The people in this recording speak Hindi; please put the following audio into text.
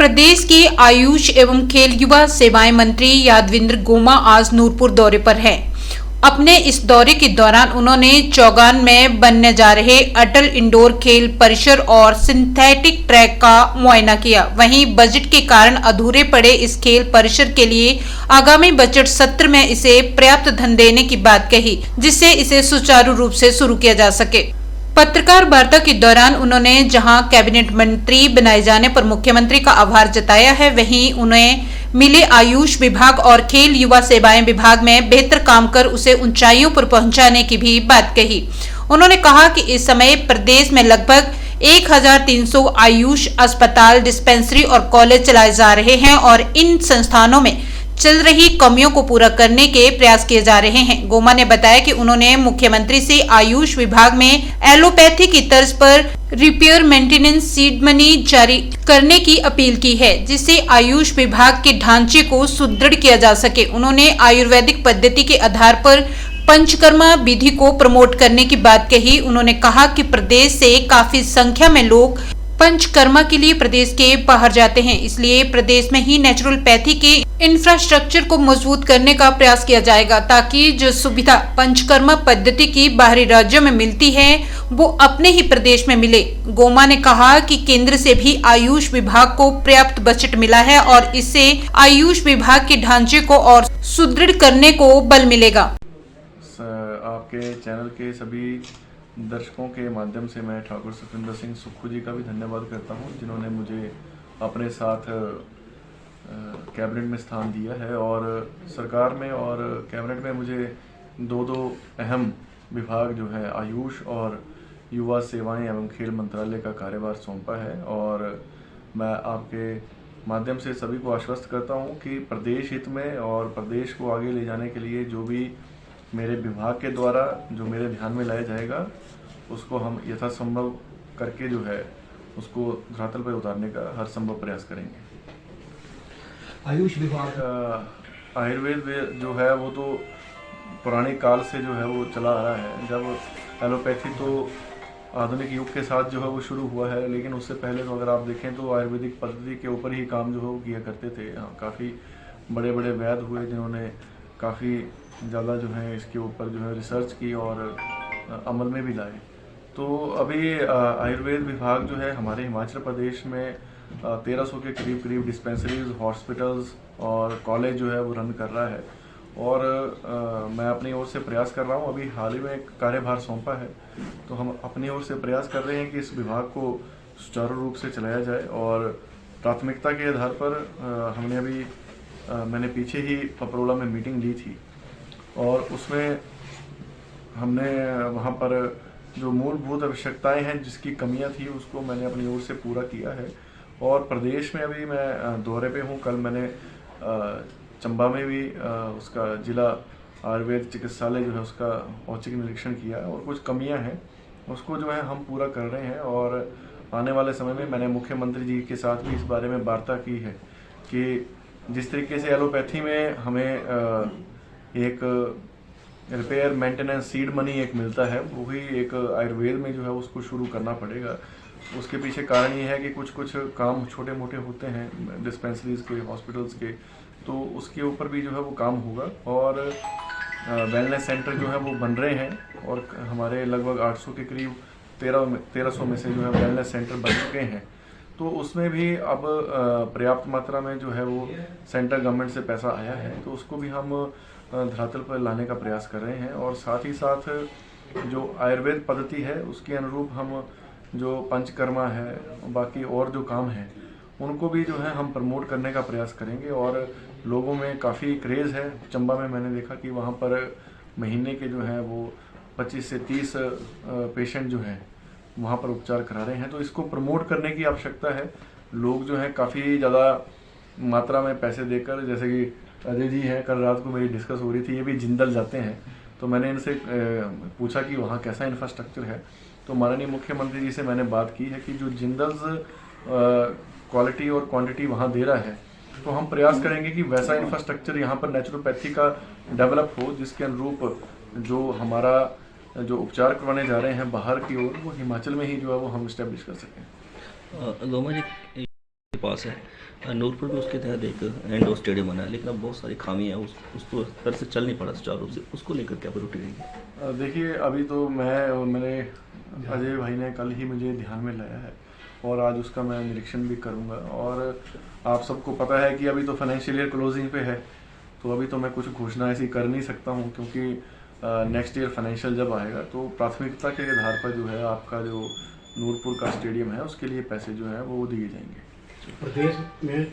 प्रदेश के आयुष एवं खेल युवा सेवाएं मंत्री यादविंद्र गोमा आज नूरपुर दौरे पर हैं। अपने इस दौरे के दौरान उन्होंने चौगान में बनने जा रहे अटल इंडोर खेल परिसर और सिंथेटिक ट्रैक का मुआयना किया। वहीं बजट के कारण अधूरे पड़े इस खेल परिसर के लिए आगामी बजट सत्र में इसे पर्याप्त धन देने की बात कही, जिससे इसे सुचारू रूप से शुरू किया जा सके। पत्रकार वार्ता के दौरान उन्होंने जहां कैबिनेट मंत्री बनाए जाने पर मुख्यमंत्री का आभार जताया है, वहीं उन्हें मिले आयुष विभाग और खेल युवा सेवाएं विभाग में बेहतर काम कर उसे ऊंचाइयों पर पहुंचाने की भी बात कही। उन्होंने कहा कि इस समय प्रदेश में लगभग 1300 आयुष अस्पताल, डिस्पेंसरी और कॉलेज चलाए जा रहे हैं और इन संस्थानों में चल रही कमियों को पूरा करने के प्रयास किए जा रहे हैं। गोमा ने बताया कि उन्होंने मुख्यमंत्री से आयुष विभाग में एलोपैथी की तर्ज पर रिपेयर मेंटेनेंस सीड मनी जारी करने की अपील की है, जिससे आयुष विभाग के ढांचे को सुदृढ़ किया जा सके। उन्होंने आयुर्वेदिक पद्धति के आधार पर पंचकर्मा विधि को प्रमोट करने की बात कही। उन्होंने कहा कि प्रदेश से काफी संख्या में लोग पंचकर्मा के लिए प्रदेश के बाहर जाते हैं, इसलिए प्रदेश में ही नेचुरोपैथी के इंफ्रास्ट्रक्चर को मजबूत करने का प्रयास किया जाएगा, ताकि जो सुविधा पंचकर्मा पद्धति की बाहरी राज्यों में मिलती है वो अपने ही प्रदेश में मिले। गोमा ने कहा कि केंद्र से भी आयुष विभाग को पर्याप्त बजट मिला है और इससे आयुष विभाग के ढांचे को और सुदृढ़ करने को बल मिलेगा। आपके चैनल के सभी दर्शकों के माध्यम से मैं ठाकुर सुखविंदर सिंह सुक्खू जी का भी धन्यवाद करता हूं, जिन्होंने मुझे अपने साथ कैबिनेट में स्थान दिया है और सरकार में और कैबिनेट में मुझे दो अहम विभाग जो है आयुष और युवा सेवाएं एवं खेल मंत्रालय का कार्यभार सौंपा है। और मैं आपके माध्यम से सभी को आश्वस्त करता हूं कि प्रदेश हित में और प्रदेश को आगे ले जाने के लिए जो भी मेरे विभाग के द्वारा जो मेरे ध्यान में लाया जाएगा उसको हम यथासंभव करके जो है उसको धरातल पर उतारने का हर संभव प्रयास करेंगे। आयुष विभाग आयुर्वेद जो है वो तो पुराने काल से जो है वो चला आ रहा है। जब एलोपैथी तो आधुनिक युग के साथ जो है वो शुरू हुआ है, लेकिन उससे पहले तो अगर आप देखें तो आयुर्वेदिक पद्धति के ऊपर ही काम जो है वो किया करते थे। काफ़ी बड़े बड़े वैद्य हुए जिन्होंने काफ़ी ज़्यादा जो है इसके ऊपर जो है रिसर्च की और अमल में भी लाए। तो अभी आयुर्वेद विभाग जो है हमारे हिमाचल प्रदेश में 1300 के करीब डिस्पेंसरीज, हॉस्पिटल्स और कॉलेज जो है वो रन कर रहा है और मैं अपनी ओर से प्रयास कर रहा हूँ। अभी हाल ही में एक कार्यभार सौंपा है, तो हम अपनी ओर से प्रयास कर रहे हैं कि इस विभाग को सुचारू रूप से चलाया जाए और प्राथमिकता के आधार पर हमने अभी मैंने पीछे ही पपरोला में मीटिंग ली थी और उसमें हमने वहाँ पर जो मूलभूत आवश्यकताएं हैं जिसकी कमियां थी उसको मैंने अपनी ओर से पूरा किया है। और प्रदेश में अभी मैं दौरे पे हूँ। कल मैंने चंबा में भी उसका जिला आयुर्वेद चिकित्सालय जो है उसका औचक निरीक्षण किया और कुछ कमियां हैं उसको जो है हम पूरा कर रहे हैं। और आने वाले समय में मैंने मुख्यमंत्री जी के साथ भी इस बारे में वार्ता की है कि जिस तरीके से एलोपैथी में हमें एक रिपेयर मेंटेनेंस सीड मनी एक मिलता है, वही एक आयुर्वेद में जो है उसको शुरू करना पड़ेगा। उसके पीछे कारण ये है कि कुछ काम छोटे मोटे होते हैं डिस्पेंसरीज के, हॉस्पिटल्स के, तो उसके ऊपर भी जो है वो काम होगा। और वेलनेस सेंटर जो है वो बन रहे हैं और हमारे लगभग 800 के करीब 1300 में से जो है वेलनेस सेंटर बन चुके हैं। तो उसमें भी अब पर्याप्त मात्रा में जो है वो सेंट्रल गवर्नमेंट से पैसा आया है, तो उसको भी हम धरातल पर लाने का प्रयास कर रहे हैं। और साथ ही साथ जो आयुर्वेद पद्धति है उसके अनुरूप हम जो पंचकर्मा है, बाकी और जो काम हैं उनको भी जो है हम प्रमोट करने का प्रयास करेंगे। और लोगों में काफ़ी क्रेज़ है। चंबा में मैंने देखा कि वहाँ पर महीने के जो हैं वो 25 से 30 पेशेंट जो हैं वहाँ पर उपचार करा रहे हैं। तो इसको प्रमोट करने की आवश्यकता है। लोग जो हैं काफ़ी ज़्यादा मात्रा में पैसे देकर, जैसे कि अजय जी हैं, कल रात को मेरी डिस्कस हो रही थी, ये भी जिंदल जाते हैं, तो मैंने इनसे पूछा कि वहाँ कैसा इंफ्रास्ट्रक्चर है। तो माननीय मुख्यमंत्री जी से मैंने बात की है कि जो जिंदल्स क्वालिटी और क्वांटिटी वहाँ दे रहा है, तो हम प्रयास करेंगे कि वैसा इंफ्रास्ट्रक्चर यहाँ पर नेचुरोपैथी का डेवलप हो, जिसके अनुरूप जो हमारा जो उपचार करवाने जा रहे हैं बाहर की ओर, वो हिमाचल में ही जो है वो हम इस्टेब्लिश कर सकें। गोमा जी, पास है। नूरपुर में उसके तहत एक इंडोर स्टेडियम बना है, लेकिन अब बहुत सारी खामी है, उसको तरह से चल नहीं पड़ा सुचारू रूप से। उसको लेकर क्या प्रायोरिटी रहेगी? देखिए, अभी तो मैंने अजय भाई ने कल ही मुझे ध्यान में लाया है और आज उसका मैं निरीक्षण भी करूंगा। और आप सबको पता है कि अभी तो फाइनेंशियल ईयर क्लोजिंग पे है, तो अभी तो मैं कुछ घोषणा ऐसी कर नहीं सकता हूं, क्योंकि नेक्स्ट ईयर फाइनेंशियल जब आएगा तो प्राथमिकता के आधार पर जो है आपका जो नूरपुर का स्टेडियम है उसके लिए पैसे जो है वो दिए जाएंगे। प्रदेश में